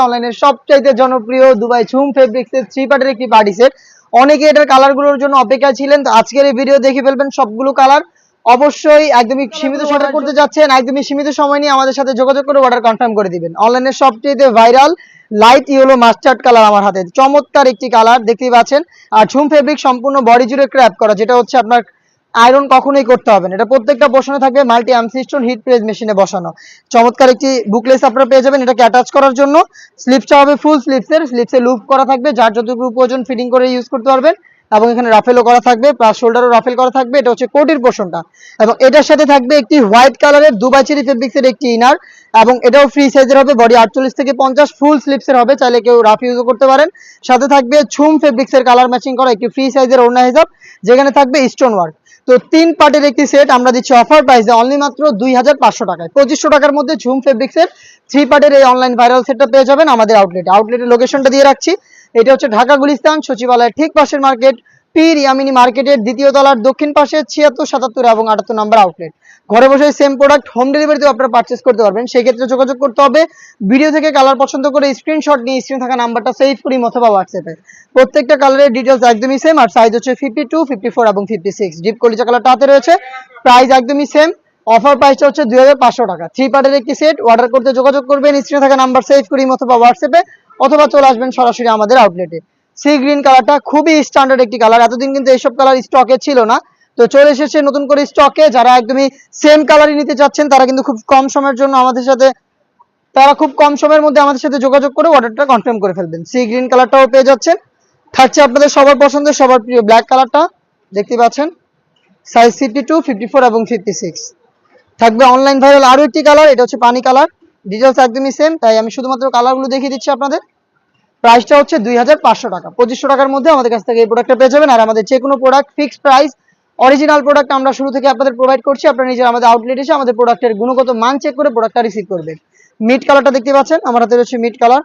অনলাইনের সবচাইতে জনপ্রিয় দুবাই ঝুম ফেব্রিক্সের থ্রি পার্টের একটি পার্টি সেট। অনেকে এটার কালারগুলোর জন্য অপেক্ষায় ছিলেন, তো আজকের এই ভিডিও দেখে ফেলবেন সবগুলো কালার। অবশ্যই একদমই সীমিত অর্ডার করতে যাচ্ছেন, একদমই সীমিত সময় নিয়ে আমাদের সাথে যোগাযোগ করে অর্ডার কনফার্ম করে দিবেন। অনলাইনের সবচেয়ে viral light yellow mustard colour আমার হাতে, চমৎকার একটি কালার দেখতেই পাচ্ছেন। আর ঝুম ফেব্রিক সম্পূর্ণ বডি জুড়ে ক্র্যাপ করা, যেটা হচ্ছে আপনার আয়রন কখনোই করতে হবে না। এটা প্রত্যেকটা বসানো থাকবে মাল্টি অ্যামসিস্টোন হিট প্রেস মেশিনে বসানো। চমৎকার একটি বুকলেস আপনারা পেয়ে যাবেন এটাকে অ্যাটাচ করার জন্য। স্লিপসটা হবে ফুল স্লিপসে লুপ করা থাকবে, যার যতটুকু প্রয়োজন ফিটিং করে ইউজ করতে পারবেন। এবং এখানে রাফেলও করা থাকবে, প্লাস শোল্ডারও রাফেল করা থাকবে। এটা হচ্ছে কোটির পোর্শনটা। এবং এটার সাথে থাকবে একটি হোয়াইট কালারের দুবাই চেরি ফেব্রিক্সের একটি ইনার, এবং এটাও ফ্রি সাইজের হবে, বডি 48 থেকে 50, ফুল স্লিপসের হবে, চাইলে কেউ রাফ ইউজও করতে পারেন। সাথে থাকবে ঝুম ফেব্রিক্সের কালার ম্যাচিং করা একটি ফ্রি সাইজের ওড়না হিজাব, যেখানে থাকবে স্টোন ওয়ার্ক। তো 3 পার্টের একটি সেট আমরা দিচ্ছি অফার প্রাইসে অনলি মাত্র 2500 টাকায়। 2500 টাকার মধ্যে ঝুম ফেব্রিক্সের 3 পার্টের এই অনলাইন ভাইরাল সেটটা পেয়ে যাবেন আমাদের আউটলেটের লোকেশনটা দিয়ে রাখছি। এটা হচ্ছে ঢাকা গুলিস্তান সচিবালয়ের ঠিক পাশের মার্কেট, পীর ইয়ামিনী মার্কেটের দ্বিতীয় তলার দক্ষিণ পাশে 76, 77 এবং 78 নম্বর আউটলেট। ঘরে বসে সেম প্রোডাক্ট হোম ডেলিভারিতেও আপনারা পারচেস করতে পারবেন। সেই ক্ষেত্রে যোগাযোগ করতে হবে ভিডিও থেকে কালার পছন্দ করে স্ক্রিনশট নিয়ে স্ক্রিনে থাকা নাম্বারটা সেভ করি অথবা হোয়াটসঅ্যাপে। প্রত্যেকটা কালারের ডিটেলস একদমই সেম, আর সাইজ হচ্ছে 52, 54 এবং 56। ডিপ কলিজা কালারটা হাতে রয়েছে, প্রাইস একদমই সেম। অফার প্রাইসটা হচ্ছে 2500 টাকা। 3 পার্টের একটি সেট অর্ডার করতে যোগাযোগ করবেন স্ক্রিনে থাকা নাম্বার সেভ করি অথবা হোয়াটসঅ্যাপে, অথবা চলে আসবেন সরাসরি আমাদের আউটলেটে। সি গ্রিন কালারটা খুবই স্ট্যান্ডার্ড একটি কালার, এতদিন কিন্তু এইসব কালার স্টকে ছিল না, তো চলে এসেছে নতুন করে স্টকে। যারা একদমই সেম কালারই নিতে চাচ্ছেন তারা কিন্তু খুব কম সময়ের মধ্যে আমাদের সাথে যোগাযোগ করে অর্ডারটা কনফার্ম করে ফেলবেন। সি গ্রিন কালারটাও পেয়ে যাচ্ছেন। থাকছে আপনাদের সবার পছন্দের সবার প্রিয় ব্ল্যাক কালারটা, দেখতে পাচ্ছেন সাইজ 52, 54 এবং 56। থাকবে অনলাইন ভাইরাল আরো একটি কালার, এটা হচ্ছে পানি কালার। ডিটেলস একদমই সেম, তাই আমি শুধুমাত্র কালারগুলো দেখিয়ে দিচ্ছি আপনাদের। প্রাইসটা হচ্ছে 2500 টাকা। 2500 টাকার মধ্যে আমাদের কাছ থেকে এই প্রোডাক্টটা পেয়ে যাবেন। আর আমাদের যে কোনো product fixed price, original product আমরা শুরু থেকে আপনাদের প্রোভাইড করছি। আপনারা নিজেরা আমাদের আউটলেট এসে আমাদের প্রোডাক্টের গুণগত মান চেক করে প্রোডাক্টটা রিসিভ করবেন। মিড কালারটা দেখতে পাচ্ছেন আমার হাতে রয়েছে মিড কালার,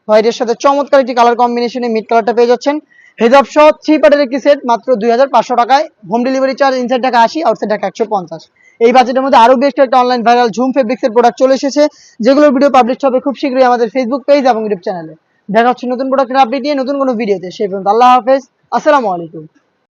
হোয়াইটের সাথে চমৎকার একটি কালার কম্বিনেশনে মিড কালারটা পেয়ে যাচ্ছেন। হেজাব সহ 3 পার্টের একটি সেট মাত্র 2500 টাকায়। Home delivery charge inside Dhaka 80, outside Dhaka 150। এই বাজেটের মধ্যে আরো বেস্ট একটা অনলাইন ভাইরাল ঝুম ফেব্রিক্সের প্রোডাক্ট চলে এসেছে, যেগুলোর ভিডিও পাবলিশ হবে খুব শীঘ্রই আমাদের ফেসবুক পেজ এবং ইউটিউব চ্যানেলে। দেখা হচ্ছে নতুন প্রোডাক্টের আপডেট নিয়ে নতুন কোনো ভিডিওতে। সেই পর্যন্ত আল্লাহ হাফেজ, আসসালামু আলাইকুম।